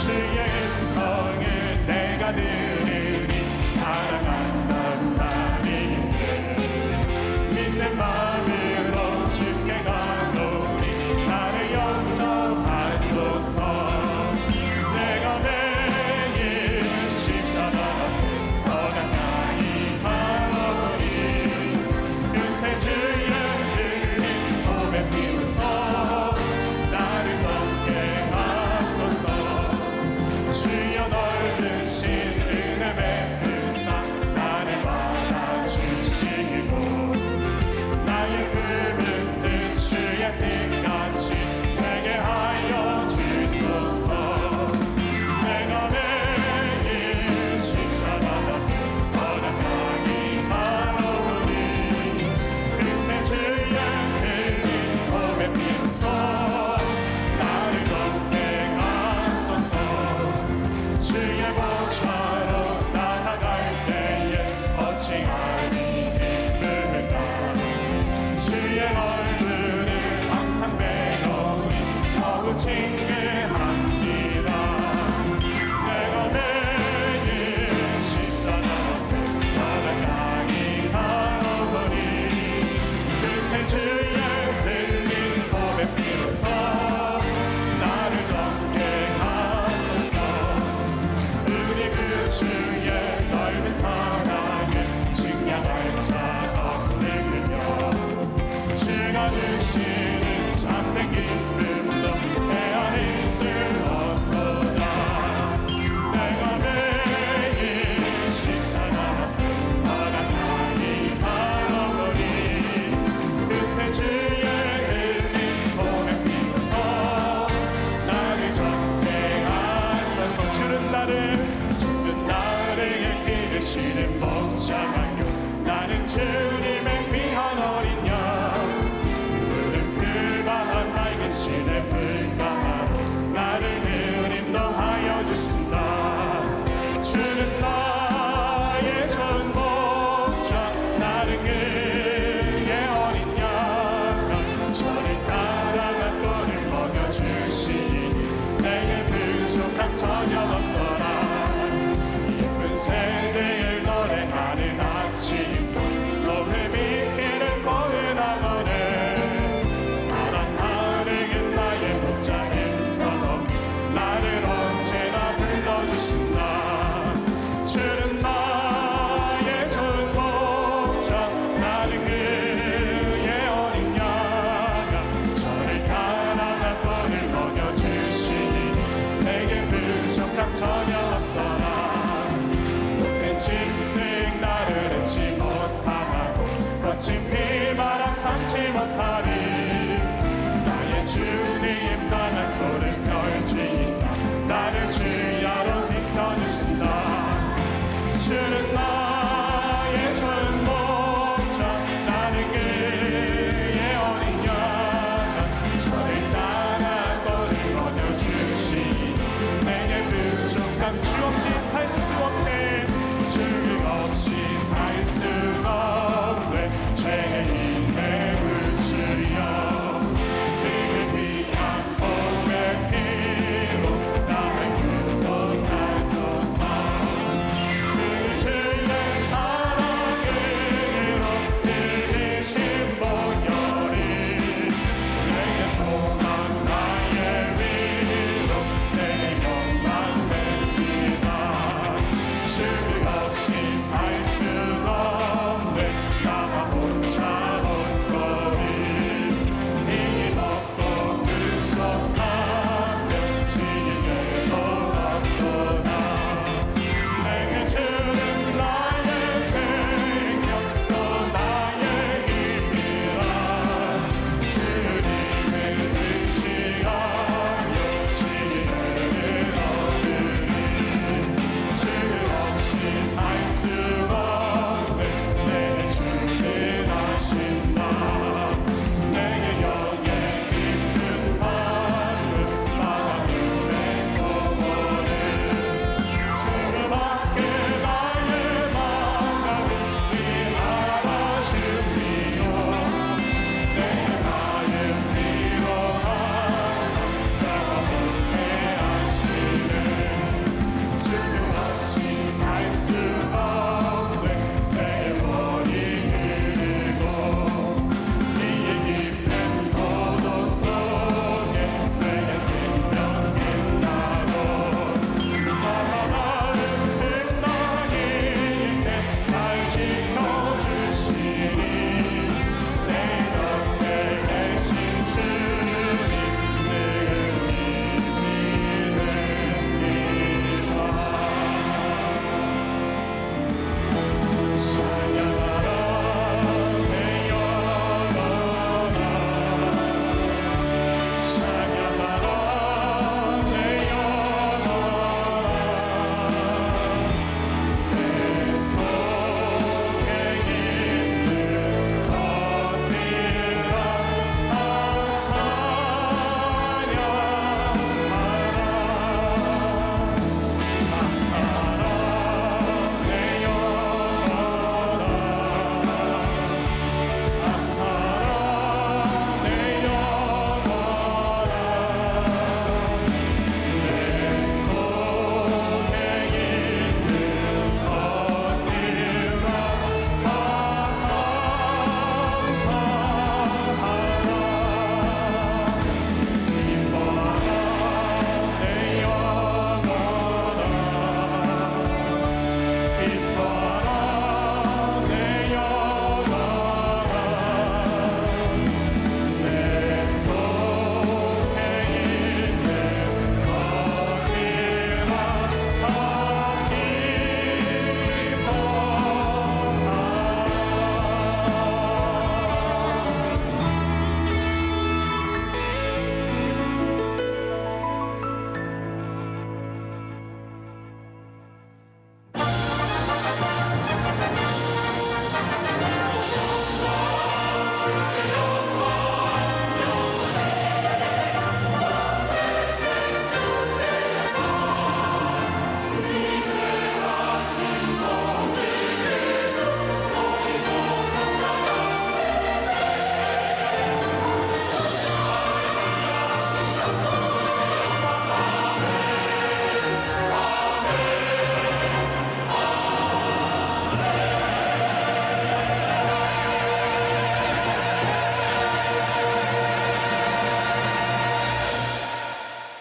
주의 음성을 내가 들으니 사랑한다는 말이 있으 믿는 마음으로 주께 가노니 나를 영접하소서. 내가 매일 십자가 더 가까이 가오니 그새 주의 흘린 보배 피우소 나를 적게 하소서. 주여 넓으신 은혜 베푸사 나를 받아주시고 나의 꿈은 뜻 주의 뜻같이 되게 하여 주소서. 내가 매일 십자가 더 가까이 가오니 그새 주의 흘린 보배 피우소 나를 적게 하소서. 주의 보좌로 나아갈 때에 어찌하니 기쁠까. 주의 얼굴을 항상 배우니 더욱 친근합니다. 내가 매일 십자가 더 가까이 가오니 그새 주의 흘린 보배 피우소 나를 적게 하소서. 우리 그 주의 넓은 사랑을 증량할 자 없으며 주가 주시는 참된 기쁨도 헤아릴 수 없도다. 내가 매일 십자가 더 가까이 가오니 그새 주의 흘린 보배 피우소 나를 적게 하소서. 주는 나를 기르시는 목자요 나는 주님의 귀한 어린 양. 푸른 풀밭 맑은 시내 물가로 나를 늘 인도하여 주신다. 주는 나의 좋은 목자 나는 그의 어린 양. 저를 따라가 꼴을 먹여주시니 내게 부족함 전혀 없어라. 예쁜 새들 노래하는 아침도 노을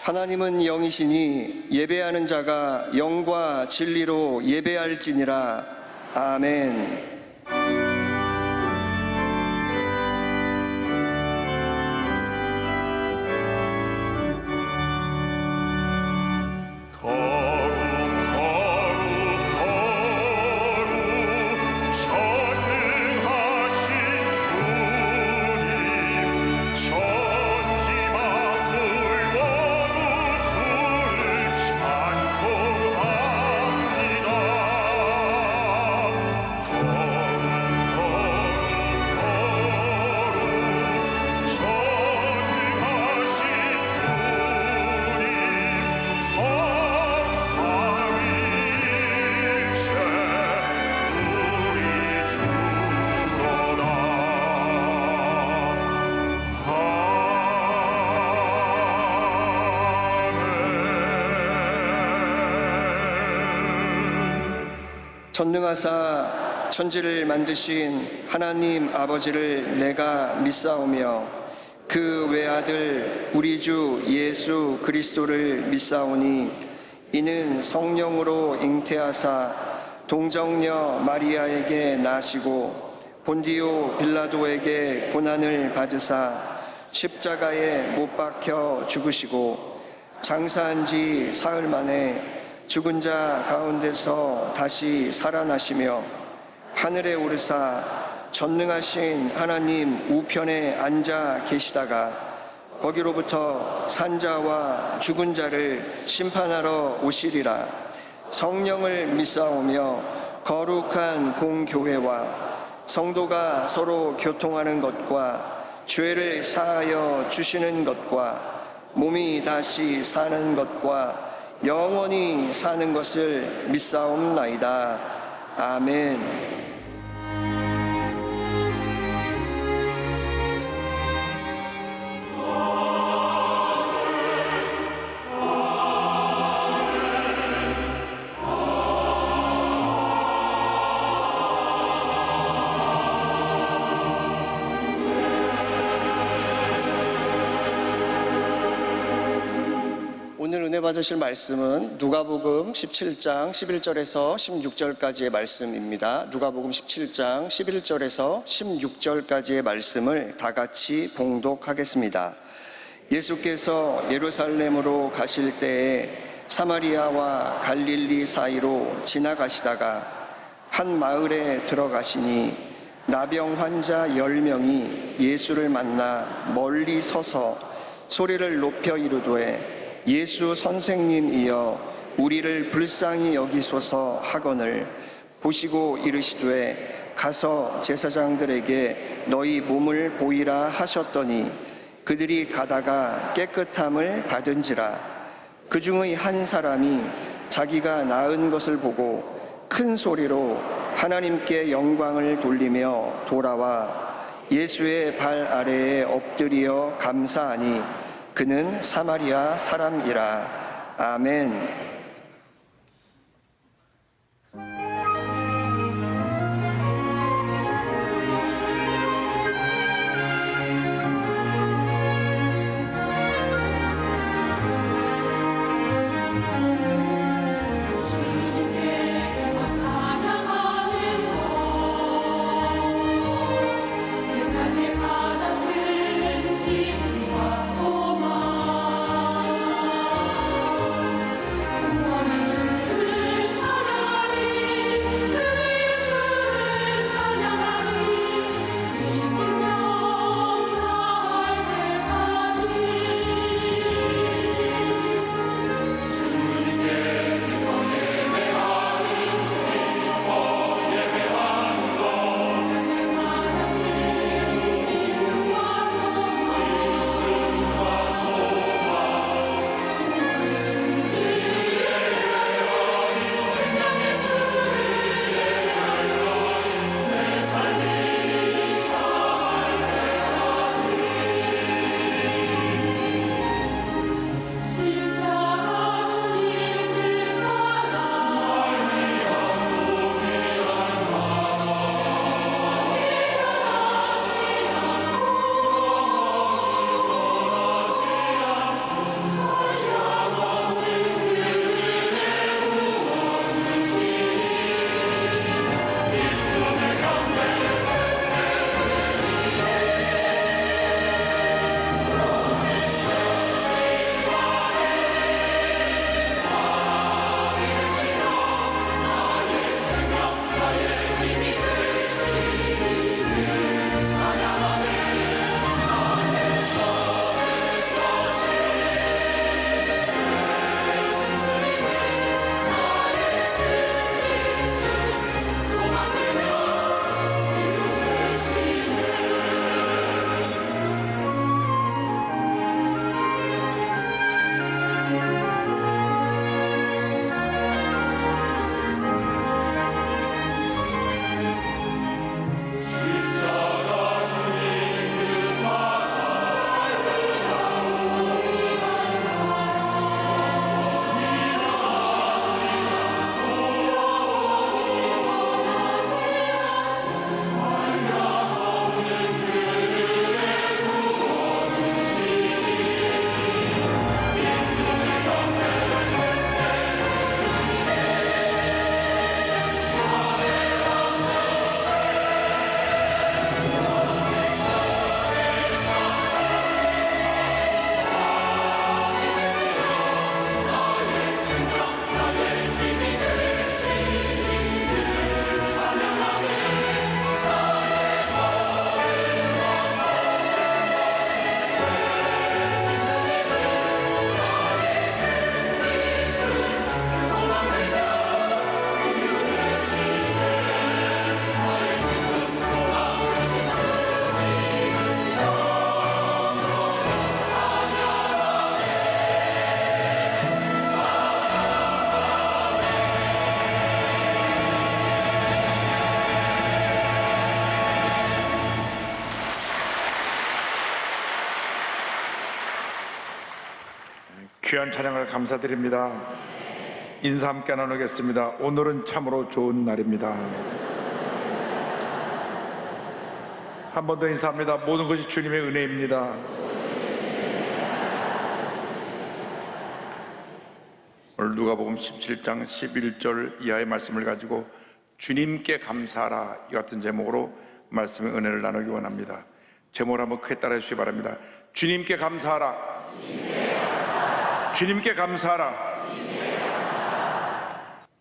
하나님은 영이시니 예배하는 자가 영과 진리로 예배할지니라. 아멘. 전능하사 천지를 만드신 하나님 아버지를 내가 믿사오며 그 외아들 우리 주 예수 그리스도를 믿사오니 이는 성령으로 잉태하사 동정녀 마리아에게 나시고 본디오 빌라도에게 고난을 받으사 십자가에 못 박혀 죽으시고 장사한 지 사흘 만에 죽은 자 가운데서 다시 살아나시며 하늘에 오르사 전능하신 하나님 우편에 앉아 계시다가 거기로부터 산자와 죽은 자를 심판하러 오시리라. 성령을 믿사오며 거룩한 공교회와 성도가 서로 교통하는 것과 죄를 사하여 주시는 것과 몸이 다시 사는 것과 영원히 사는 것을 믿사옵나이다. 아멘. 오늘 은혜 받으실 말씀은 누가복음 17장 11절에서 16절까지의 말씀입니다. 누가복음 17장 11절에서 16절까지의 말씀을 다 같이 봉독하겠습니다. 예수께서 예루살렘으로 가실 때에 사마리아와 갈릴리 사이로 지나가시다가 한 마을에 들어가시니 나병 환자 10명이 예수를 만나 멀리 서서 소리를 높여 이르되 예수 선생님이여 우리를 불쌍히 여기소서 하거늘 보시고 이르시되 가서 제사장들에게 너희 몸을 보이라 하셨더니 그들이 가다가 깨끗함을 받은지라. 그 중의 한 사람이 자기가 나은 것을 보고 큰 소리로 하나님께 영광을 돌리며 돌아와 예수의 발 아래에 엎드려 감사하니 그는 사마리아 사람이라. 아멘. 소망 귀한 찬양을 감사드립니다. 인사 함께 나누겠습니다. 오늘은 참으로 좋은 날입니다. 한 번 더 인사합니다. 모든 것이 주님의 은혜입니다. 오늘 누가복음 17장 11절 이하의 말씀을 가지고 주님께 감사하라, 이 같은 제목으로 말씀의 은혜를 나누기 원합니다. 제목을 한번 크게 따라해 주시기 바랍니다. 주님께 감사하라. 주님께 감사하라.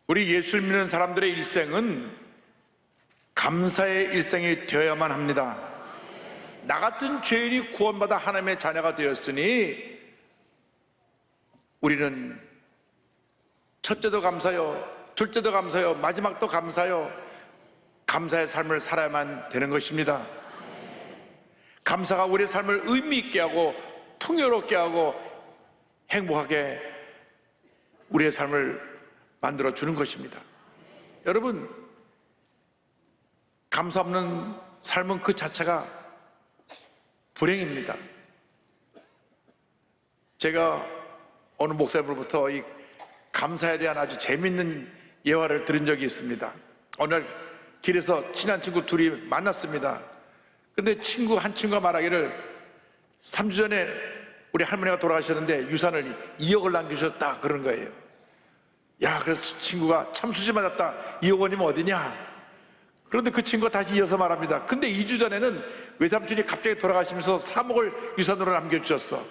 우리 예수를 믿는 사람들의 일생은 감사의 일생이 되어야만 합니다. 나 같은 죄인이 구원받아 하나님의 자녀가 되었으니 우리는 첫째도 감사요, 둘째도 감사요, 마지막도 감사요, 감사의 삶을 살아야만 되는 것입니다. 감사가 우리의 삶을 의미 있게 하고 풍요롭게 하고 행복하게 우리의 삶을 만들어 주는 것입니다. 여러분, 감사 없는 삶은 그 자체가 불행입니다. 제가 어느 목사님으로부터 이 감사에 대한 아주 재밌는 예화를 들은 적이 있습니다. 어느 날 길에서 친한 친구 둘이 만났습니다. 근데 한 친구가 말하기를 3주 전에 우리 할머니가 돌아가셨는데 유산을 2억을 남기셨다 그런 거예요. 야, 그래서 친구가 참 수지 맞았다. 2억 원이면 어디냐? 그런데 그 친구가 다시 이어서 말합니다. 근데 2주 전에는 외삼촌이 갑자기 돌아가시면서 3억을 유산으로 남겨주셨어.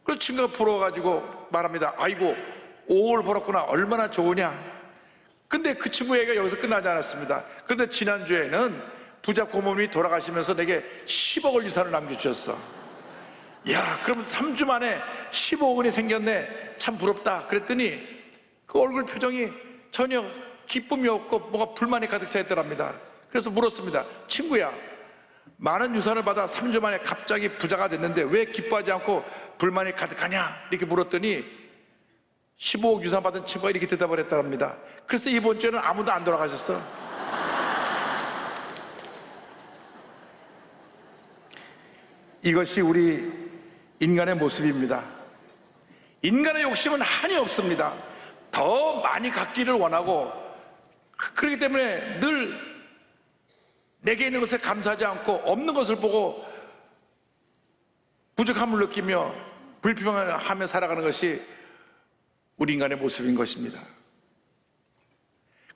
그래서 친구가 부러워가지고 말합니다. 아이고, 5억을 벌었구나. 얼마나 좋으냐. 근데 그 친구 얘기가 여기서 끝나지 않았습니다. 그런데 지난주에는 부자 고모님이 돌아가시면서 내게 10억을 유산을 남겨주셨어. 야, 그럼 3주 만에 15억 원이 생겼네. 참 부럽다. 그랬더니 그 얼굴 표정이 전혀 기쁨이 없고 뭐가 불만이 가득 차 있더랍니다. 그래서 물었습니다. 친구야, 많은 유산을 받아 3주 만에 갑자기 부자가 됐는데 왜 기뻐하지 않고 불만이 가득하냐? 이렇게 물었더니 15억 유산 받은 친구가 이렇게 대답을 했답니다. 그래서 이번 주에는 아무도 안 돌아가셨어. 이것이 우리 인간의 모습입니다. 인간의 욕심은 한이 없습니다. 더 많이 갖기를 원하고, 그렇기 때문에 늘 내게 있는 것에 감사하지 않고 없는 것을 보고 부족함을 느끼며 불평하며 살아가는 것이 우리 인간의 모습인 것입니다.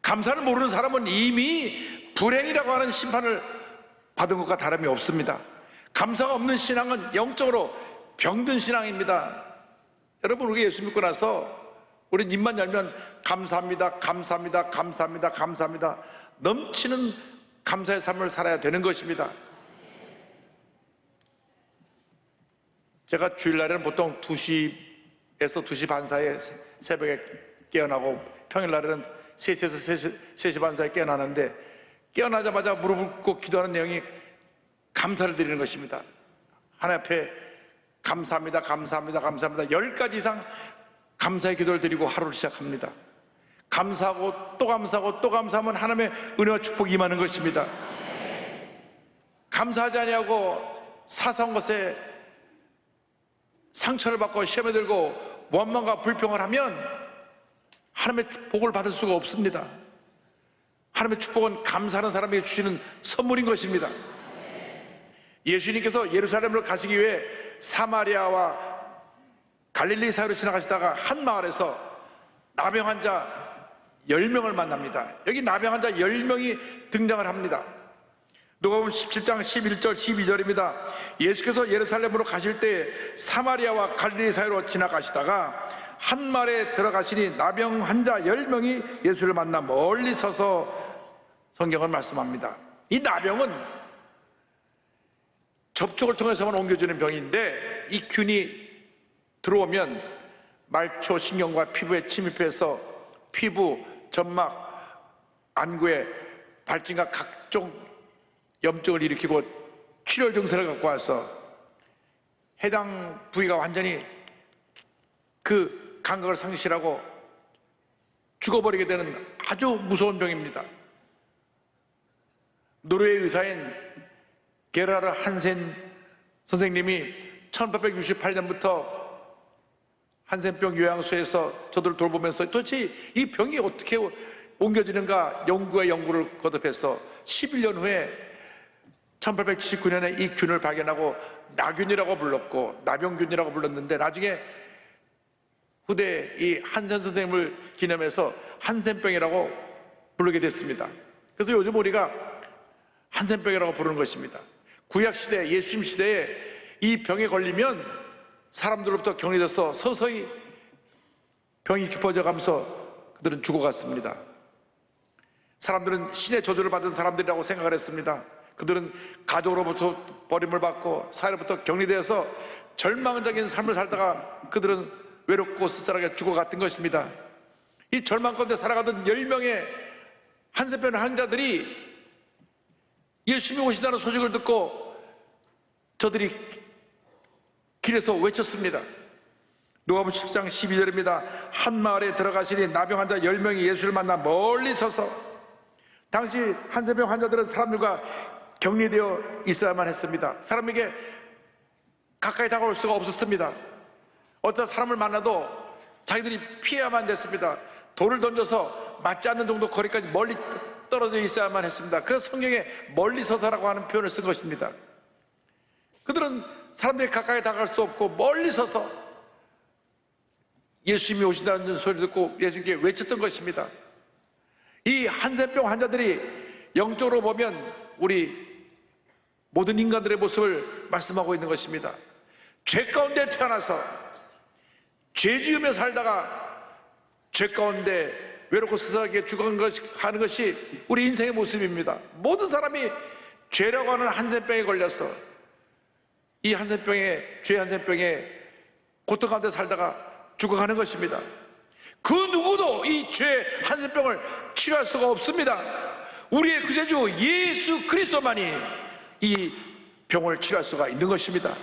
감사를 모르는 사람은 이미 불행이라고 하는 심판을 받은 것과 다름이 없습니다. 감사가 없는 신앙은 영적으로 병든 신앙입니다. 여러분, 우리가 예수 믿고 나서 우리 입만 열면 감사합니다, 감사합니다, 감사합니다, 감사합니다, 넘치는 감사의 삶을 살아야 되는 것입니다. 제가 주일날에는 보통 2시에서 2시 반 사이에 새벽에 깨어나고, 평일날에는 3시에서 3시 반 사이에 깨어나는데, 깨어나자마자 무릎을 꿇고 기도하는 내용이 감사를 드리는 것입니다. 하나님 앞에 감사합니다, 감사합니다, 감사합니다 10가지 이상 감사의 기도를 드리고 하루를 시작합니다. 감사하고 또 감사하고 또 감사하면 하나님의 은혜와 축복이 임하는 것입니다. 감사하지 아니하고 사소한 것에 상처를 받고 시험에 들고 원망과 불평을 하면 하나님의 복을 받을 수가 없습니다. 하나님의 축복은 감사하는 사람에게 주시는 선물인 것입니다. 예수님께서 예루살렘으로 가시기 위해 사마리아와 갈릴리 사이로 지나가시다가 한 마을에서 나병 환자 10명을 만납니다. 여기 나병 환자 10명이 등장을 합니다. 누가복음 17장 11절 12절입니다. 예수께서 예루살렘으로 가실 때 사마리아와 갈릴리 사이로 지나가시다가 한 마을에 들어가시니 나병 환자 10명이 예수를 만나 멀리 서서 성경을 말씀합니다. 이 나병은 접촉을 통해서만 옮겨주는 병인데, 이 균이 들어오면 말초 신경과 피부에 침입해서 피부, 점막, 안구에 발진과 각종 염증을 일으키고 출혈 증세를 갖고 와서 해당 부위가 완전히 그 감각을 상실하고 죽어버리게 되는 아주 무서운 병입니다. 노르웨이 의사인 게라르 한센 선생님이 1868년부터 한센병 요양소에서 저들을 돌보면서 도대체 이 병이 어떻게 옮겨지는가 연구에 연구를 거듭해서 11년 후에 1879년에 이 균을 발견하고 나균이라고 불렀고 나병균이라고 불렀는데 나중에 후대 이 한센 선생님을 기념해서 한센병이라고 부르게 됐습니다. 그래서 요즘 우리가 한센병이라고 부르는 것입니다. 구약시대 예수님 시대에 이 병에 걸리면 사람들로부터 격리돼서 서서히 병이 깊어져 가면서 그들은 죽어갔습니다. 사람들은 신의 저주를 받은 사람들이라고 생각을 했습니다. 그들은 가족으로부터 버림을 받고 사회로부터 격리되어서 절망적인 삶을 살다가 그들은 외롭고 쓸쓸하게 죽어갔던 것입니다. 이 절망 가운데 살아가던 10명의 한센병 환자들이 예수님이 오신다는 소식을 듣고 저들이 길에서 외쳤습니다. 누가복음 10장 12절입니다. 한 마을에 들어가시니 나병 환자 10명이 예수를 만나 멀리 서서, 당시 한센병 환자들은 사람들과 격리되어 있어야만 했습니다. 사람에게 가까이 다가올 수가 없었습니다. 어떤 사람을 만나도 자기들이 피해야만 됐습니다. 돌을 던져서 맞지 않는 정도 거리까지 멀리 떨어져 있어야만 했습니다. 그래서 성경에 멀리 서서라고 하는 표현을 쓴 것입니다. 그들은 사람들이 가까이 다가갈 수 없고 멀리 서서 예수님이 오신다는 소리를 듣고 예수님께 외쳤던 것입니다. 이 한센병 환자들이 영적으로 보면 우리 모든 인간들의 모습을 말씀하고 있는 것입니다. 죄 가운데 태어나서 죄 지으며 살다가 죄 가운데 외롭고 스스하게 죽어가는 것이 우리 인생의 모습입니다. 모든 사람이 죄라고 하는 한센병에 걸려서 이 한센병에, 죄 한센병에 고통 가운데 살다가 죽어가는 것입니다. 그 누구도 이 죄 한센병을 치료할 수가 없습니다. 우리의 구세주 예수 그리스도만이 이 병을 치료할 수가 있는 것입니다.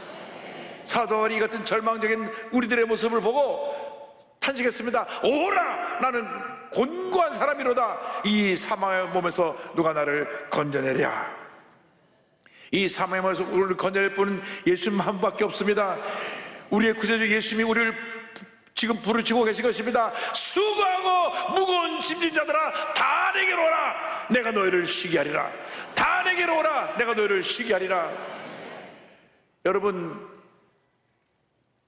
사도바울이 같은 절망적인 우리들의 모습을 보고 탄식했습니다. 오라, 나는 곤고한 사람이로다. 이 사망의 몸에서 누가 나를 건져내랴. 이 사망의 몸에서 우리를 건져낼 분은 예수님 한 분밖에 없습니다. 우리의 구세주 예수님이 우리를 지금 부르시고 계신 것입니다. 수고하고 무거운 짐진 자들아, 다 내게로 오라, 내가 너희를 쉬게 하리라. 다 내게로 오라, 내가 너희를 쉬게 하리라. 여러분,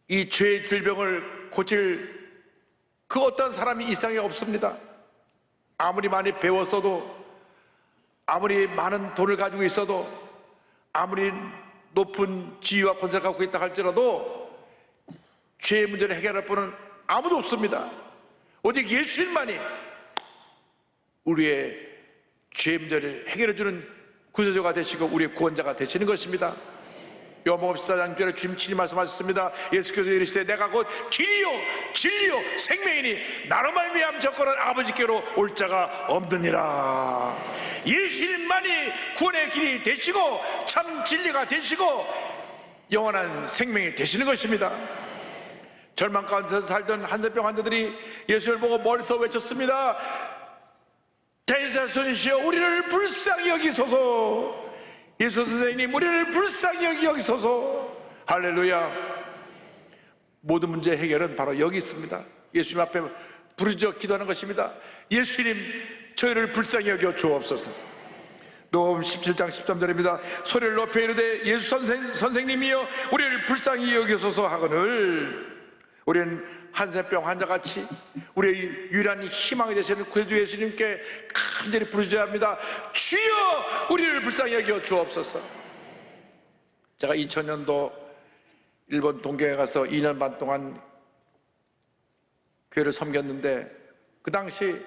이 죄의 질병을 고칠 그 어떤 사람이 이 세상에 없습니다. 아무리 많이 배웠어도, 아무리 많은 돈을 가지고 있어도, 아무리 높은 지위와 권세를 갖고 있다 할지라도 죄의 문제를 해결할 분은 아무도 없습니다. 오직 예수님만이 우리의 죄의 문제를 해결해주는 구세주가 되시고 우리의 구원자가 되시는 것입니다. 요한복음 14장 6절에 주님 친히 말씀하셨습니다. 예수께서 이르시되 내가 곧 길이요 진리요 생명이니 나로 말미암 저거는 아버지께로 올 자가 없느니라. 예수님만이 구원의 길이 되시고 참 진리가 되시고 영원한 생명이 되시는 것입니다. 절망 가운데서 살던 한센병 환자들이 예수를 보고 멀리서 외쳤습니다. 대제사장이시여 우리를 불쌍히 여기소서. 예수 선생님 우리를 불쌍히 여기소서. 할렐루야. 모든 문제 해결은 바로 여기 있습니다. 예수님 앞에 부르짖어 기도하는 것입니다. 예수님 저희를 불쌍히 여겨 주옵소서. 누가복음 17장 13절입니다. 소리를 높여 이르되 예수 선생님이여 우리를 불쌍히 여기소서 하거늘 우리는 한센병 환자같이 우리의 유일한 희망이 되시는 구세주 예수님께 간절히 부르짖어야 합니다. 주여 우리를 불쌍히 여겨 주옵소서. 제가 2000년도 일본 동경에 가서 2년 반 동안 교회를 섬겼는데 그 당시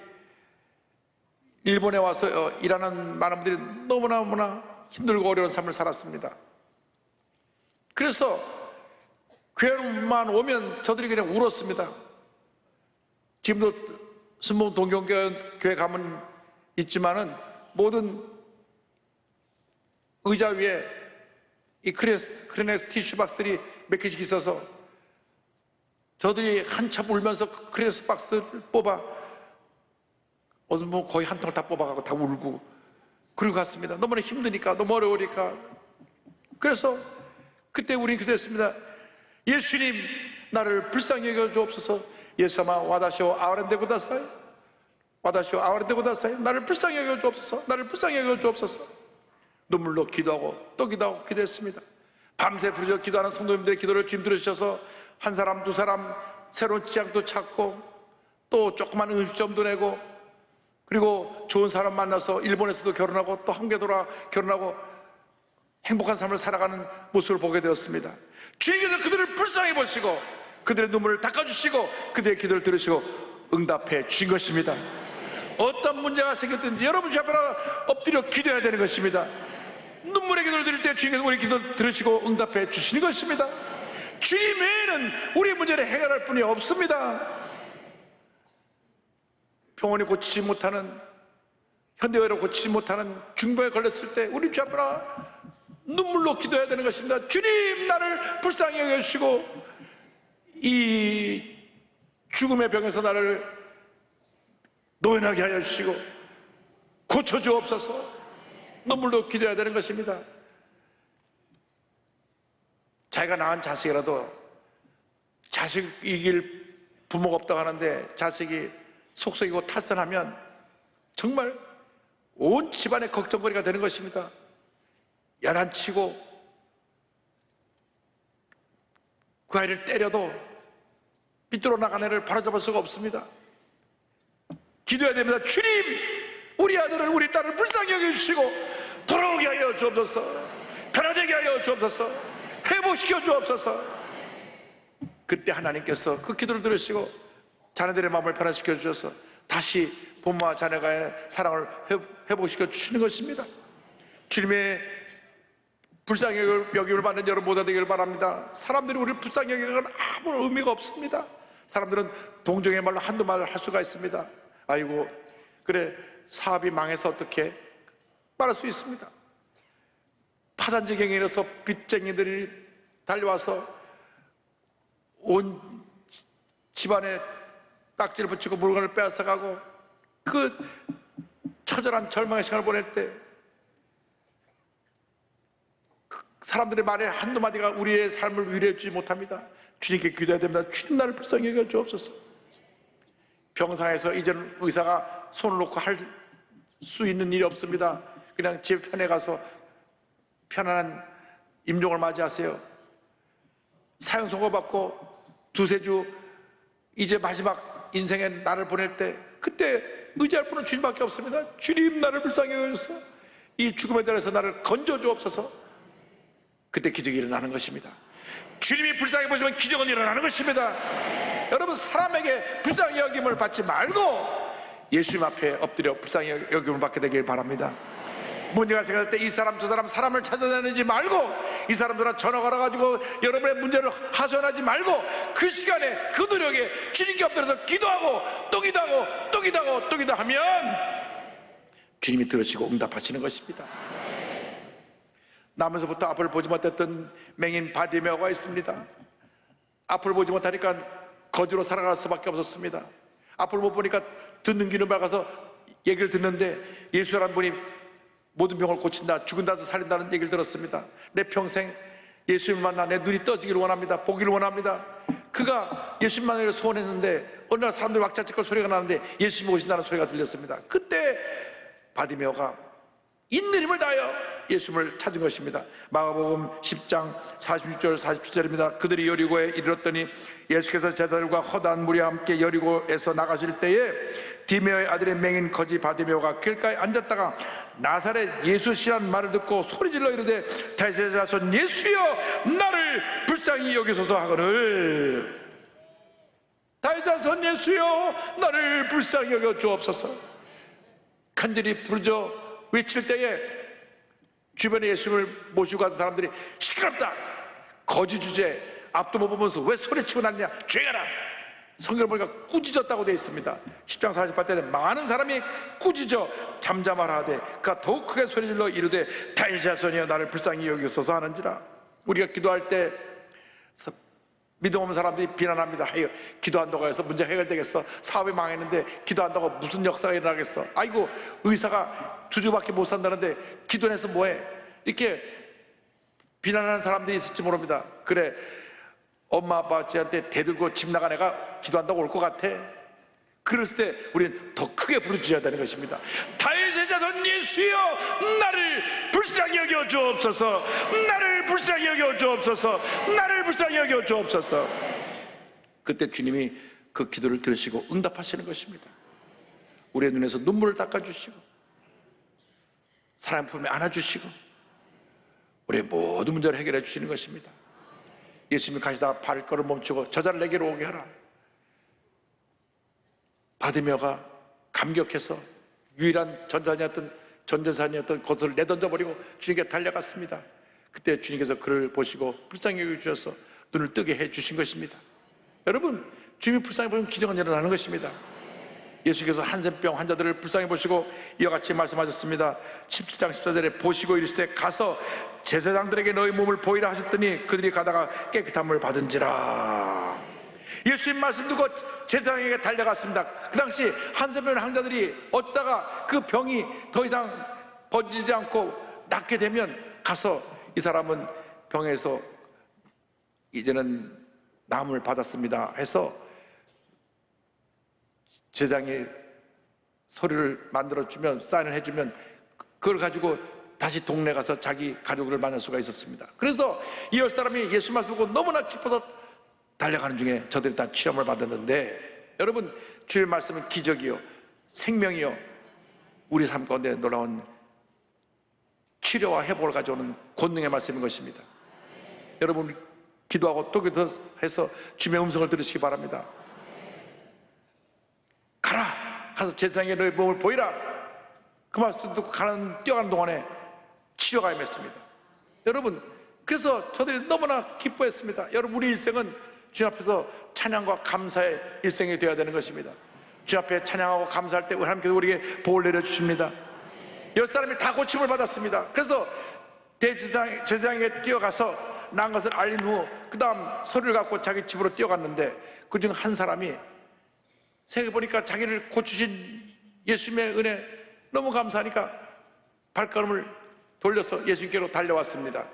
일본에 와서 일하는 많은 분들이 너무나 힘들고 어려운 삶을 살았습니다. 그래서 교회만 오면 저들이 그냥 울었습니다. 지금도 순봉 동경교회 가면 있지만은 모든 의자 위에 이 크레네스 티슈 박스들이 몇 개씩 있어서 저들이 한참 울면서 크레네스 박스를 뽑아 어느 뭐 거의 한 통을 다 뽑아가고 다 울고 그러고 갔습니다. 너무나 힘드니까, 너무 어려우니까. 그래서 그때 우리는 그랬습니다. 예수님 나를 불쌍히 여겨 주옵소서. 예수様와다시오 아우렌데 구다사이, 와다시오 아우렌데 구다사이. 나를 불쌍히 여겨 주옵소서. 나를 불쌍히 여겨 주옵소서. 눈물로 기도하고 또 기도하고 기도했습니다. 밤새 부르짖어 기도하는 성도님들의 기도를 주님 들으셔서 한 사람 두 사람 새로운 직장도 찾고 또 조그만 음식점도 내고, 그리고 좋은 사람 만나서 일본에서도 결혼하고 또 한국에 돌아 결혼하고 행복한 삶을 살아가는 모습을 보게 되었습니다. 주님께서 그들을 불쌍히 보시고 그들의 눈물을 닦아주시고 그들의 기도를 들으시고 응답해 주신 것입니다. 어떤 문제가 생겼든지 여러분 주 앞에 엎드려 기도해야 되는 것입니다. 눈물의 기도를 드릴 때 주님께서 우리 기도를 들으시고 응답해 주시는 것입니다. 주님 외에는 우리의 문제를 해결할 분이 없습니다. 병원이 고치지 못하는, 현대의학으로 고치지 못하는 중병에 걸렸을 때 우리 주 앞에 눈물로 기도해야 되는 것입니다. 주님, 나를 불쌍히 여겨주시고 이 죽음의 병에서 나를 노연하게 하여 주시고 고쳐주옵소서. 눈물로 기도해야 되는 것입니다. 자기가 낳은 자식이라도 자식 이길 부모가 없다고 하는데 자식이 속썩이고 탈선하면 정말 온 집안의 걱정거리가 되는 것입니다. 야단치고 그 아이를 때려도 삐뚤어 나간 애를 바로잡을 수가 없습니다. 기도해야 됩니다. 주님, 우리 아들을 우리 딸을 불쌍히 여겨주시고 돌아오게 하여 주옵소서. 편안하게 하여 주옵소서. 회복시켜 주옵소서. 그때 하나님께서 그 기도를 들으시고 자녀들의 마음을 편안시켜 주셔서 다시 부모와 자녀가의 사랑을 회복시켜 주시는 것입니다. 주님의 불쌍히 여김을 받는 여러분 모두 되기를 바랍니다. 사람들이 우리를 불쌍히 여기는 건 아무 의미가 없습니다. 사람들은 동정의 말로 한두 말을 할 수가 있습니다. 아이고 그래 사업이 망해서 어떻게 말할 수 있습니다. 파산지경에 이르러서 빚쟁이들이 달려와서 온 집안에 딱지를 붙이고 물건을 빼앗아가고 그 처절한 절망의 시간을 보낼 때 사람들의 말에 한두 마디가 우리의 삶을 위로해 주지 못합니다. 주님께 기도해야 됩니다. 주님, 나를 불쌍히 여겨 주옵소서. 병상에서 이제는 의사가 손을 놓고 할 수 있는 일이 없습니다. 그냥 집 편에 가서 편안한 임종을 맞이하세요. 사형 선고받고 두세 주 이제 마지막 인생의 날을 보낼 때 그때 의지할 분은 주님밖에 없습니다. 주님, 나를 불쌍히 여겨주소서. 이 죽음의 자리에서 나를 건져 주옵소서. 그때 기적이 일어나는 것입니다. 주님이 불쌍히 보시면 기적은 일어나는 것입니다. 여러분, 사람에게 불쌍히 여김을 받지 말고 예수님 앞에 엎드려 불쌍히 여김을 받게 되길 바랍니다. 문제가 생길 때 이 사람 저 사람 사람을 찾아다니지 말고 이 사람들은 전화 걸어가지고 여러분의 문제를 하소연하지 말고 그 시간에 그 노력에 주님께 엎드려서 기도하고 또 기도하고 또 기도하고 또 기도하면 주님이 들으시고 응답하시는 것입니다. 나면서부터 앞을 보지 못했던 맹인 바디메오가 있습니다. 앞을 보지 못하니까 거지로 살아갈 수밖에 없었습니다. 앞을 못 보니까 듣는 귀는 밝아서 얘기를 듣는데 예수라는 분이 모든 병을 고친다, 죽은다도 살린다는 얘기를 들었습니다. 내 평생 예수님 만나 내 눈이 떠지기를 원합니다. 보기를 원합니다. 그가 예수님만을 소원했는데 어느 날 사람들이 왁자지껄 소리가 나는데 예수님이 오신다는 소리가 들렸습니다. 그때 바디메오가 있는 힘을 다하여 예수님을 찾은 것입니다. 마가복음 10장 46절 47절입니다. 그들이 여리고에 이르렀더니 예수께서 제자들과 허다한 무리와 함께 여리고에서 나가실 때에 디메오의 아들의 맹인 거지 바디메오가 길가에 앉았다가 나사렛 예수시라는 말을 듣고 소리질러 이르되 다윗의 자손 예수여 나를 불쌍히 여기소서 하거늘 다윗의 자손 예수여 나를 불쌍히 여겨 주옵소서. 간절히 부르짖어 외칠 때에 주변에 예수님을 모시고 가던 사람들이 시끄럽다, 거지 주제, 앞도 못 보면서 왜 소리치고 났냐, 조용하라. 성경을 보니까 꾸짖었다고 되어 있습니다. 10장 48절에 많은 사람이 꾸짖어 잠잠하라 하되 그가 더욱 크게 소리질러 이르되 다윗의 자손이여 나를 불쌍히 여기소서 하는지라. 우리가 기도할 때 믿음 없는 사람들이 비난합니다. 기도한다고 해서 문제 해결되겠어? 사업이 망했는데 기도한다고 무슨 역사가 일어나겠어? 아이고 의사가 2주밖에 못 산다는데 기도해서 뭐해? 이렇게 비난하는 사람들이 있을지 모릅니다. 그래, 엄마 아빠한테 대들고 집 나간 애가 기도한다고 올 것 같아? 그랬을 때 우리는 더 크게 부르짖어야 되는 것입니다. 다윗의 자손 예수여, 나를 불쌍히 여겨 주옵소서. 나를 불쌍히 여겨 주옵소서. 나를 불쌍히 여겨 주옵소서. 그때 주님이 그 기도를 들으시고 응답하시는 것입니다. 우리의 눈에서 눈물을 닦아주시고 사랑의 품에 안아주시고 우리의 모든 문제를 해결해 주시는 것입니다. 예수님이 가시다가 발걸음 멈추고 저자를 내게로 오게 하라. 바디메오가 감격해서 유일한 전재산이었던 것을 내던져버리고 주님께 달려갔습니다. 그때 주님께서 그를 보시고 불쌍히 여겨주셔서 눈을 뜨게 해주신 것입니다. 여러분, 주님이 불쌍히 보면 기적은 일어나는 것입니다. 예수께서 한센병 환자들을 불쌍히 보시고 이와 같이 말씀하셨습니다. 17장 14절에 보시고 이르시되 가서 제사장들에게 너희 몸을 보이라 하셨더니 그들이 가다가 깨끗함을 받은지라. 예수님 말씀 듣고 제사장에게 달려갔습니다. 그 당시 한센병 환자들이 어쩌다가 그 병이 더 이상 번지지 않고 낫게 되면 가서 이 사람은 병에서 이제는 나음을 받았습니다 해서 제사장이 서류를 만들어주면 사인을 해주면 그걸 가지고 다시 동네 가서 자기 가족을 만날 수가 있었습니다. 그래서 이 열 사람이 예수 말씀 듣고 너무나 기뻐서 달려가는 중에 저들이 다 치료를 받았는데, 여러분, 주의 말씀은 기적이요 생명이요 우리 삶 가운데 놀라운 치료와 회복을 가져오는 권능의 말씀인 것입니다. 여러분, 기도하고 또 기도해서 주님의 음성을 들으시기 바랍니다. 가라! 가서 제사장에게 너의 몸을 보이라! 그 말씀 듣고 뛰어가는 동안에 치료가 임했습니다. 여러분, 그래서 저들이 너무나 기뻐했습니다. 여러분, 우리 일생은 주님 앞에서 찬양과 감사의 일생이 되어야 되는 것입니다. 주님 앞에 찬양하고 감사할 때 하나님께서 우리에게 복을 내려주십니다. 10사람이 다 고침을 받았습니다. 그래서 제사장에게 뛰어가서 난 것을 알린 후 그 다음 서류를 갖고 자기 집으로 뛰어갔는데 그중 한 사람이 세계 보니까 자기를 고치신 예수님의 은혜 너무 감사하니까 발걸음을 돌려서 예수님께로 달려왔습니다.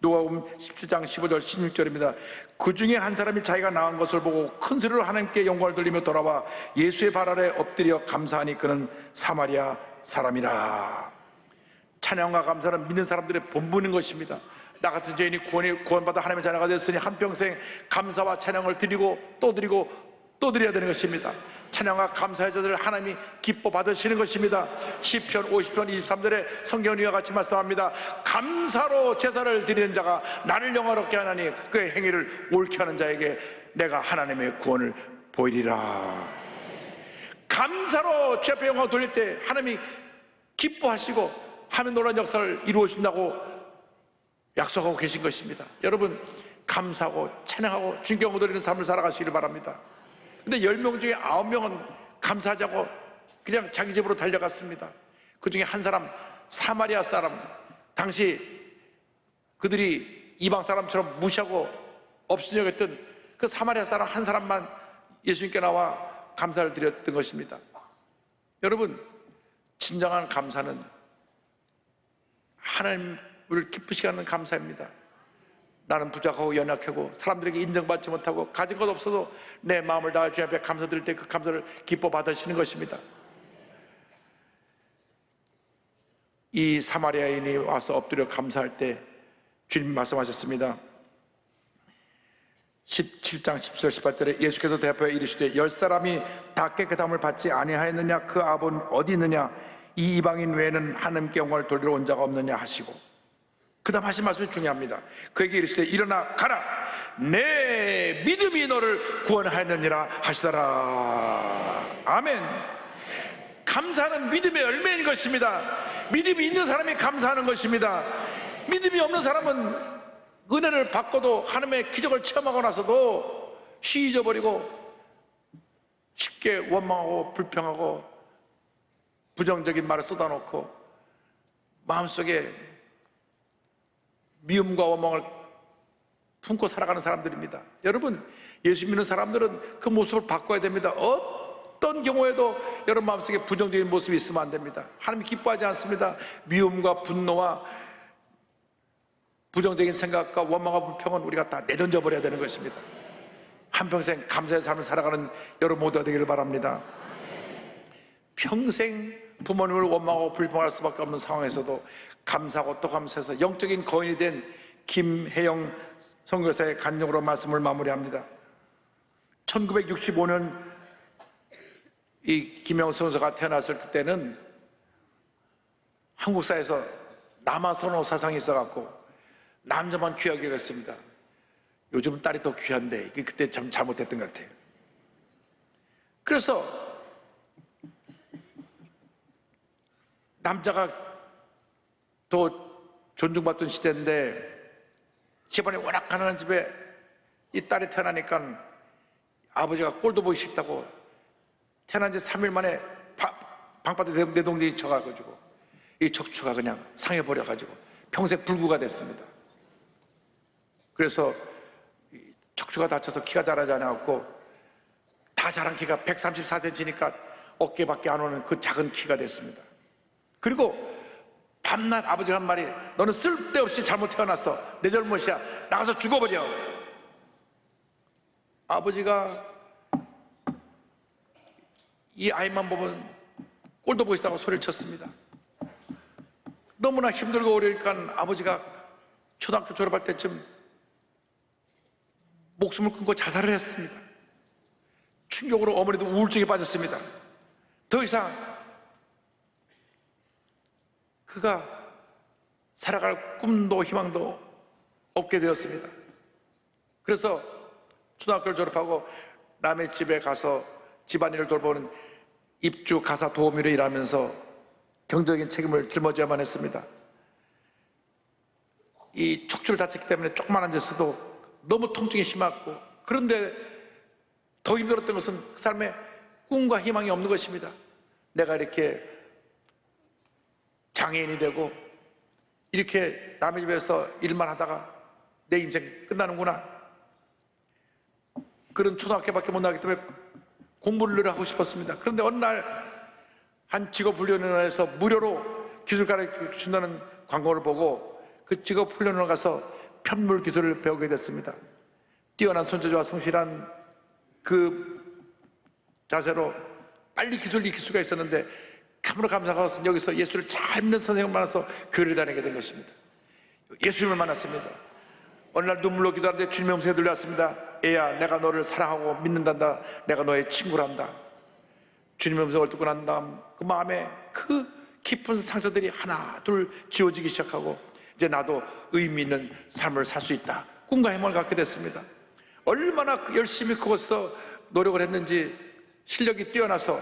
누가복음 17장 15절 16절입니다. 그 중에 한 사람이 자기가 나은 것을 보고 큰 소리로 하나님께 영광을 돌리며 돌아와 예수의 발 아래 엎드려 감사하니 그는 사마리아 사람이라. 찬양과 감사는 믿는 사람들의 본분인 것입니다. 나 같은 죄인이 구원받아 하나님의 자녀가 되었으니 한평생 감사와 찬양을 드리고 또 드려야 되는 것입니다. 찬양과 감사의 자들을 하나님이 기뻐 받으시는 것입니다. 시편 50편 23절에 성경은 이와 같이 말씀합니다. 감사로 제사를 드리는 자가 나를 영화롭게 하나니 그의 행위를 옳게 하는 자에게 내가 하나님의 구원을 보이리라. 감사로 주 앞에 영광을 돌릴 때 하나님이 기뻐하시고 하나님 놀라운 역사를 이루어진다고 약속하고 계신 것입니다. 여러분, 감사하고 찬양하고 주님께 영광 돌리는 삶을 살아가시기를 바랍니다. 근데 10명 중에 9명은 감사하자고 그냥 자기 집으로 달려갔습니다. 그 중에 한 사람, 사마리아 사람, 당시 그들이 이방 사람처럼 무시하고 없이 여겼던 그 사마리아 사람 한 사람만 예수님께 나와 감사를 드렸던 것입니다. 여러분, 진정한 감사는 하나님을 기쁘시게 하는 감사입니다. 나는 부족하고 연약하고 사람들에게 인정받지 못하고 가진 것 없어도 내 마음을 다해 주님 앞에 감사드릴 때 그 감사를 기뻐 받으시는 것입니다. 이 사마리아인이 와서 엎드려 감사할 때 주님 말씀하셨습니다. 17장 17절 18절에 예수께서 대답하여 이르시되 10사람이 다 깨끗함을 받지 아니하였느냐? 그 아버는 어디 있느냐? 이 이방인 외에는 하나님께 영광을 돌리러 온 자가 없느냐 하시고, 그 다음 하신 말씀이 중요합니다. 그에게 이르시되 일어나 가라, 내 믿음이 너를 구원하였느니라 하시더라. 아멘. 감사는 믿음의 열매인 것입니다. 믿음이 있는 사람이 감사하는 것입니다. 믿음이 없는 사람은 은혜를 받고도 하나님의 기적을 체험하고 나서도 쉬 잊어버리고 쉽게 원망하고 불평하고 부정적인 말을 쏟아놓고 마음속에 미움과 원망을 품고 살아가는 사람들입니다. 여러분, 예수 믿는 사람들은 그 모습을 바꿔야 됩니다. 어떤 경우에도 여러분 마음속에 부정적인 모습이 있으면 안 됩니다. 하나님이 기뻐하지 않습니다. 미움과 분노와 부정적인 생각과 원망과 불평은 우리가 다 내던져 버려야 되는 것입니다. 한평생 감사의 삶을 살아가는 여러분 모두가 되기를 바랍니다. 평생 부모님을 원망하고 불평할 수밖에 없는 상황에서도 감사하고 또 감사해서 영적인 거인이 된 김혜영 선교사의 간증으로 말씀을 마무리합니다. 1965년 이 김혜영 선교사가 태어났을 그때는 한국사에서 남아선호 사상이 있어갖고 남자만 귀하게 여겼습니다. 요즘은 딸이 더 귀한데 이게 그때 참 잘못했던 것 같아요. 그래서 남자가 더 존중받던 시대인데 집안이 워낙 가난한 집에 이 딸이 태어나니까 아버지가 꼴도 보기 싫다고 태어난 지 3일 만에 방바닥에 내동댕이 쳐가지고 이 척추가 그냥 상해버려가지고 평생 불구가 됐습니다. 그래서 척추가 다쳐서 키가 자라지 않았고 다 자란 키가 134cm니까 어깨밖에 안 오는 그 작은 키가 됐습니다. 그리고 밤낮 아버지가 한 말이 너는 쓸데없이 잘못 태어났어. 내 잘못이야. 나가서 죽어버려. 아버지가 이 아이만 보면 꼴도 보기 싫다고 소리를 쳤습니다. 너무나 힘들고 어려우니까 아버지가 초등학교 졸업할 때쯤 목숨을 끊고 자살을 했습니다. 충격으로 어머니도 우울증에 빠졌습니다. 더 이상 그가 살아갈 꿈도 희망도 없게 되었습니다. 그래서 초등학교를 졸업하고 남의 집에 가서 집안일을 돌보는 입주 가사 도우미로 일하면서 경제적인 책임을 짊어져야만 했습니다. 이 척추를 다쳤기 때문에 조금만 앉았어도 너무 통증이 심했고, 그런데 더 힘들었던 것은 그 삶에 꿈과 희망이 없는 것입니다. 내가 이렇게 장애인이 되고 이렇게 남의 집에서 일만 하다가 내 인생 끝나는구나, 그런 초등학교밖에 못 나가기 때문에 공부를 늘 하고 싶었습니다. 그런데 어느 날 한 직업훈련원에서 무료로 기술 가르쳐 준다는 광고를 보고 그 직업훈련원에 가서 편물 기술을 배우게 됐습니다. 뛰어난 손재주와 성실한 그 자세로 빨리 기술을 익힐 수가 있었는데 참으로 감사한 것은 여기서 예수를 잘 믿는 선생님을 만나서 교회를 다니게 된 것입니다. 예수님을 만났습니다. 어느 날 눈물로 기도하는데 주님의 음성이 들려왔습니다. 애야, 내가 너를 사랑하고 믿는단다. 내가 너의 친구란다. 주님의 음성을 듣고 난 다음 그 마음에 그 깊은 상처들이 하나 둘 지워지기 시작하고 이제 나도 의미 있는 삶을 살 수 있다, 꿈과 희망을 갖게 됐습니다. 얼마나 열심히 그것서 노력을 했는지 실력이 뛰어나서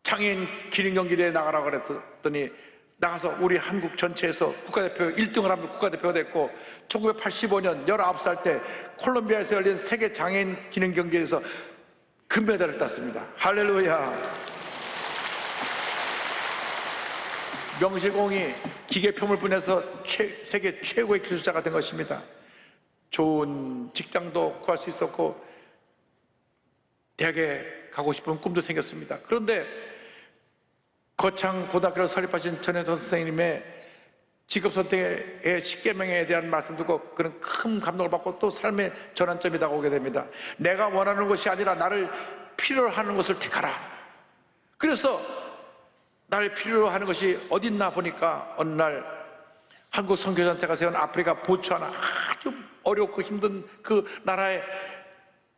장애인 기능 경기대회에 나가라고 그랬더니 나가서 우리 한국 전체에서 국가대표 1등을 하면 국가대표가 됐고, 1985년 19살 때 콜롬비아에서 열린 세계 장애인 기능 경기에서 금메달을 땄습니다. 할렐루야. 명실공히 기계표물 분야에서 세계 최고의 기술자가 된 것입니다. 좋은 직장도 구할 수 있었고 대학에 가고 싶은 꿈도 생겼습니다. 그런데 거창 고등학교를 설립하신 전혜선 선생님의 직업선택의 10계명에 대한 말씀 듣고 그런 큰 감동을 받고 또 삶의 전환점이 다가오게 됩니다. 내가 원하는 것이 아니라 나를 필요로 하는 것을 택하라. 그래서 나를 필요로 하는 것이 어딨나 보니까 어느 날 한국 선교단체가 세운 아프리카 보츠와나 아주 어렵고 힘든 그 나라의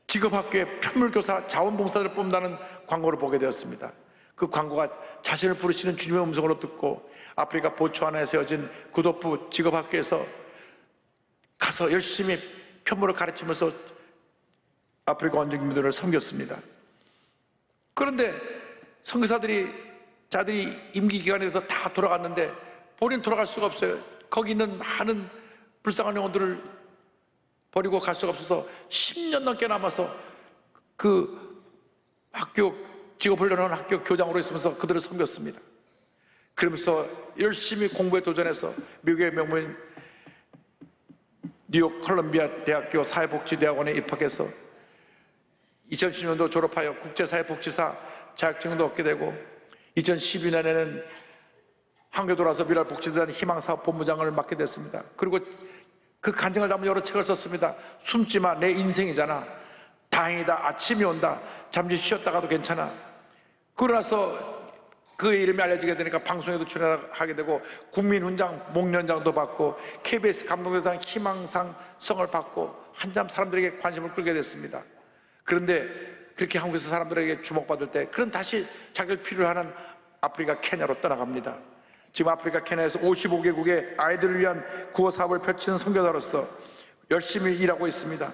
직업학교에 편물교사 자원봉사자를 뽑는다는 광고를 보게 되었습니다. 그 광고가 자신을 부르시는 주님의 음성으로 듣고 아프리카 보츠와나에 세워진 구도프 직업학교에서 가서 열심히 편물을 가르치면서 아프리카 원주민들을 섬겼습니다. 그런데 선교사들이 자들이 임기 기간에 돼서 다 돌아갔는데 본인 돌아갈 수가 없어요. 거기 있는 많은 불쌍한 영혼들을 버리고 갈 수가 없어서 10년 넘게 남아서 그 학교 직업훈련원 학교 교장으로 있으면서 그들을 섬겼습니다. 그러면서 열심히 공부에 도전해서 미국의 명문 뉴욕 콜롬비아 대학교 사회복지대학원에 입학해서 2010년도 졸업하여 국제사회복지사 자격증도 얻게 되고 2012년에는 한국에 돌아와서 미랄복지대단 희망사업본부장을 맡게 됐습니다. 그리고 그 간증을 담은 여러 책을 썼습니다. 숨지마, 내 인생이잖아. 다행이다, 아침이 온다, 잠시 쉬었다가도 괜찮아. 그러고 나서 그의 이름이 알려지게 되니까 방송에도 출연하게 되고 국민훈장, 목련장도 받고 KBS 감동대상 희망상 성을 받고 한참 사람들에게 관심을 끌게 됐습니다. 그런데 그렇게 한국에서 사람들에게 주목받을 때 그는 다시 자기를 필요로 하는 아프리카 케냐로 떠나갑니다. 지금 아프리카 케냐에서 55개국의 아이들을 위한 구호 사업을 펼치는 선교사로서 열심히 일하고 있습니다.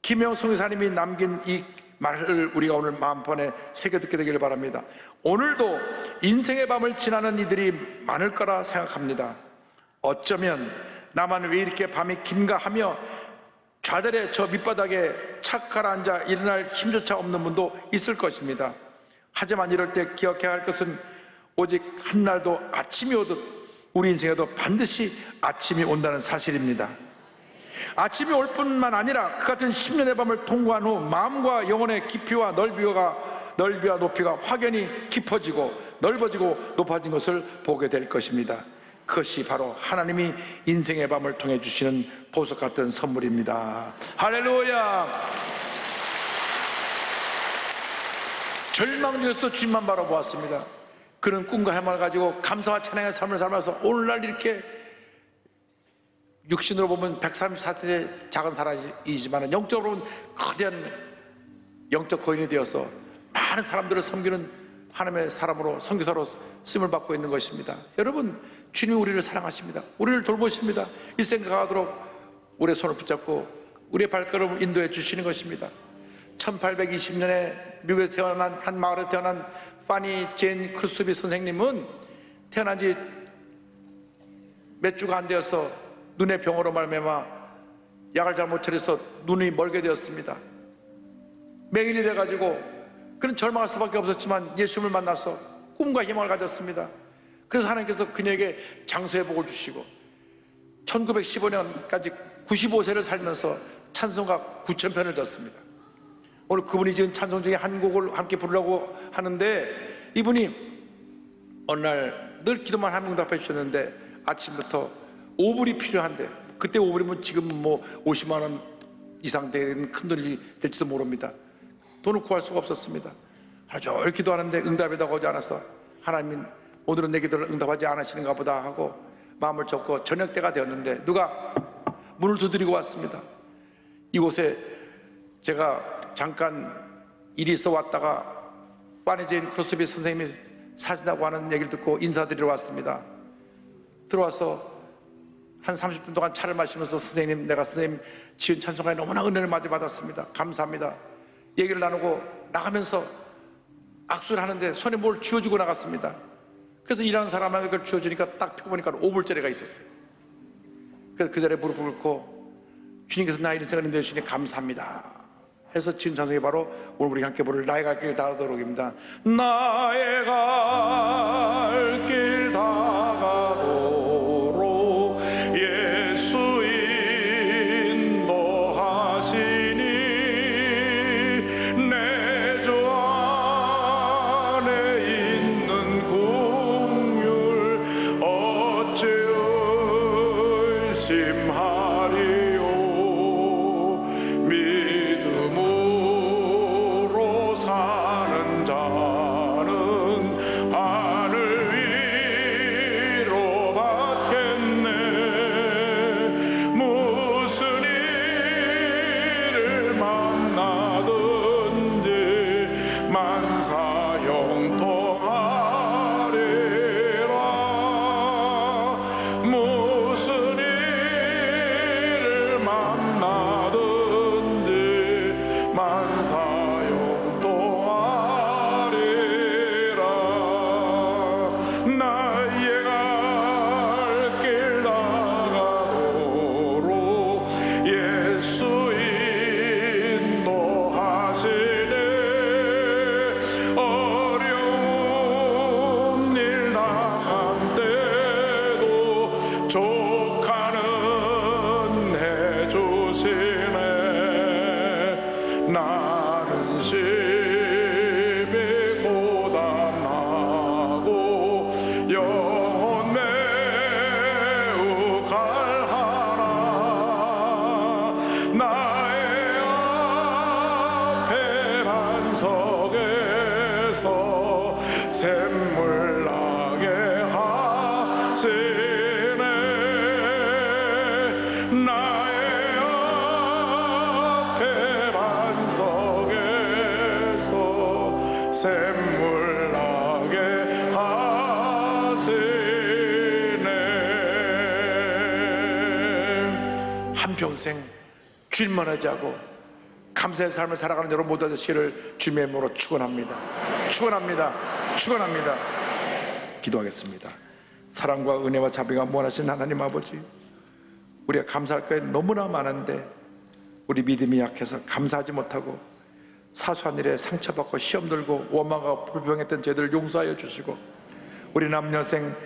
김영 선교사님이 남긴 이 말을 우리가 오늘 마음판에 새겨듣게 되기를 바랍니다. 오늘도 인생의 밤을 지나는 이들이 많을 거라 생각합니다. 어쩌면 나만 왜 이렇게 밤이 긴가 하며 좌절의 저 밑바닥에 착 가라앉아 일어날 힘조차 없는 분도 있을 것입니다. 하지만 이럴 때 기억해야 할 것은 오직 한날도 아침이 오듯 우리 인생에도 반드시 아침이 온다는 사실입니다. 아침이 올 뿐만 아니라 그 같은 10년의 밤을 통과한 후 마음과 영혼의 깊이와 넓이와 높이가 확연히 깊어지고 넓어지고 높아진 것을 보게 될 것입니다. 그것이 바로 하나님이 인생의 밤을 통해 주시는 보석 같은 선물입니다. 할렐루야. 절망 중에서도 주님만 바라보았습니다. 그는 꿈과 희망을 가지고 감사와 찬양의 삶을 살면서 오늘날 이렇게 육신으로 보면 134세 작은 사람이지만 영적으로 보면 거대한 영적 거인이 되어서 많은 사람들을 섬기는 하나님의 사람으로 선교사로 쓰임을 받고 있는 것입니다. 여러분, 주님이 우리를 사랑하십니다. 우리를 돌보십니다. 일생 가도록 우리의 손을 붙잡고 우리의 발걸음을 인도해 주시는 것입니다. 1820년에 미국에 태어난 한 마을에 태어난 파니 제인 크루스비 선생님은 태어난 지 몇 주가 안 되어서 눈의 병으로 말미암아 약을 잘못 처리해서 눈이 멀게 되었습니다. 맹인이 돼가지고 그는 절망할 수밖에 없었지만 예수님을 만나서 꿈과 희망을 가졌습니다. 그래서 하나님께서 그녀에게 장수의 복을 주시고 1915년까지 95세를 살면서 찬송가 9,000편을 졌습니다. 오늘 그분이 지은 찬송 중에 한 곡을 함께 부르려고 하는데 이분이 어느 날 늘 기도만 하면 응답해 주셨는데 아침부터 5불이 필요한데 그때 5불이면 지금 뭐 50만 원 이상 되는 큰 돈이 될지도 모릅니다. 돈을 구할 수가 없었습니다. 하루 종일 기도하는데 응답이 오지 않아서 하나님은 오늘은 내 기도를 응답하지 않으시는가 보다 하고 마음을 접고 저녁 때가 되었는데 누가 문을 두드리고 왔습니다. 이곳에 제가 잠깐 일이 있어 왔다가 파니제인 크로스비 선생님이 사신다고 하는 얘기를 듣고 인사드리러 왔습니다. 들어와서 한 30분 동안 차를 마시면서 선생님, 내가 선생님 지은 찬송가에 너무나 은혜를 많이 받았습니다. 감사합니다. 얘기를 나누고 나가면서 악수를 하는데 손에 뭘 쥐어주고 나갔습니다. 그래서 일하는 사람한테 그걸 쥐어주니까 딱 펴보니까 5불짜리가 있었어요. 그래서 그 자리에 무릎을 꿇고 주님께서 나의 일생을 인도해 주시니 감사합니다 해서 지은 찬송이 바로 오늘 우리 함께 부를 나의 갈 길 다가도록입니다. 나의 갈 길 다가도록 예수 인도하시니 내 주 안에 있는 긍휼 어찌 의심하리요. 믿음으로 사는 자는 하늘 위로 받겠네. 무슨 일을 만나든지 만사형통하리라. 무슨 일을 만나든지 만사형통하리라. 나의 갈 길 다가도록 예수 인도하시네. 어려운 속에서 샘물 나게 하시네. 나의 앞에 반석에서 샘물 나게 하시네. 한평생 주님만 의지하고 감사의 삶을 살아가는 여러분 모두 되시기를 주님의 이름으로 축원합니다. 축원합니다. 축원합니다. 기도하겠습니다. 사랑과 은혜와 자비가 무한하신 하나님 아버지, 우리가 감사할 게 너무나 많은데 우리 믿음이 약해서 감사하지 못하고 사소한 일에 상처받고 시험 들고 원망하고 불평했던 죄들을 용서하여 주시고 우리 남녀생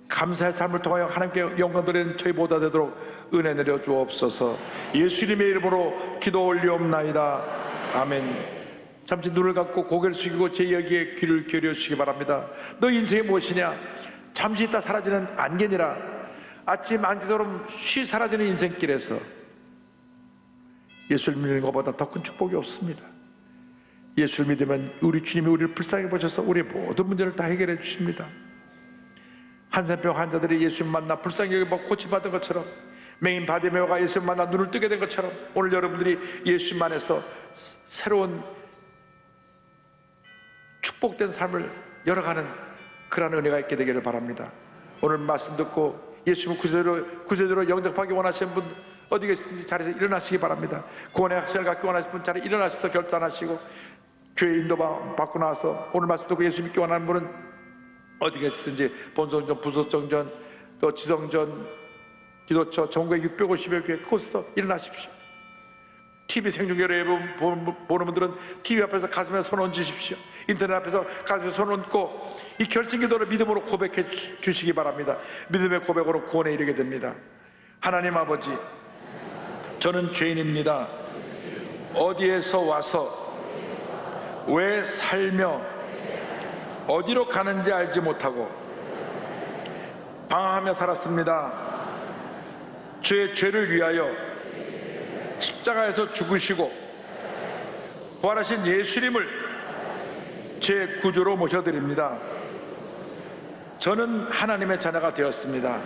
감사의 삶을 통하여 하나님께 영광 돌리는 저희 모두 되도록 은혜 내려 주옵소서. 예수님의 이름으로 기도 올리옵나이다. 아멘. 잠시 눈을 감고 고개를 숙이고 제 이야기에 귀를 기울여 주시기 바랍니다. 너 인생이 무엇이냐? 잠시 있다 사라지는 안개니라. 아침 안개처럼 쉬 사라지는 인생길에서 예수를 믿는 것보다 더 큰 축복이 없습니다. 예수를 믿으면 우리 주님이 우리를 불쌍히 보셔서 우리의 모든 문제를 다 해결해 주십니다. 한센병 환자들이 예수님 만나 불쌍히 여기고 고침받은 것처럼, 맹인 바디메오가 예수님 만나 눈을 뜨게 된 것처럼 오늘 여러분들이 예수님 안에서 새로운 축복된 삶을 열어가는 그러한 은혜가 있게 되기를 바랍니다. 오늘 말씀 듣고 예수님을 구세주로 영접하기 원하시는 분 어디 계시든지 자리에서 일어나시기 바랍니다. 구원의 확신을 갖기 원하시는 분 자리에 일어나셔서 결단하시고 교회 인도 받고 나와서 오늘 말씀 듣고 예수 믿기 원하는 분은 어디 계시든지 본성전, 부속정전, 또 지성전, 기도처, 전국에 650여 교회 그곳에서 일어나십시오. TV 생중계로 보는 분들은 TV 앞에서 가슴에 손 얹으십시오. 인터넷 앞에서 가슴에 손 얹고 이 결심기도를 믿음으로 고백해 주시기 바랍니다. 믿음의 고백으로 구원에 이르게 됩니다. 하나님 아버지, 저는 죄인입니다. 어디에서 와서 왜 살며 어디로 가는지 알지 못하고 방황하며 살았습니다. 저의 죄를 위하여 십자가에서 죽으시고 부활하신 예수님을 제 구주로 모셔드립니다. 저는 하나님의 자녀가 되었습니다.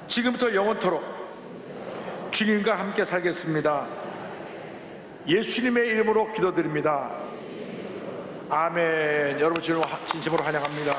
지금부터 영원토록 주님과 함께 살겠습니다. 예수님의 이름으로 기도드립니다. 아멘. 여러분 주님을 진심으로 환영합니다.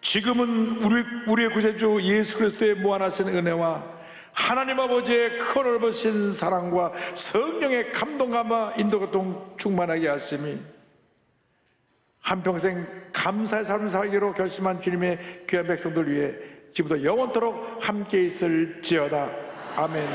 지금은 우리의 구세주 예수 그리스도의 무한하신 은혜와 하나님 아버지의 큰 넓으신 사랑과 성령의 감동감과 인도가 충만하게 하심이 한평생 감사의 삶을 살기로 결심한 주님의 귀한 백성들 위해 지금부터 영원토록 함께 있을지어다. 아멘.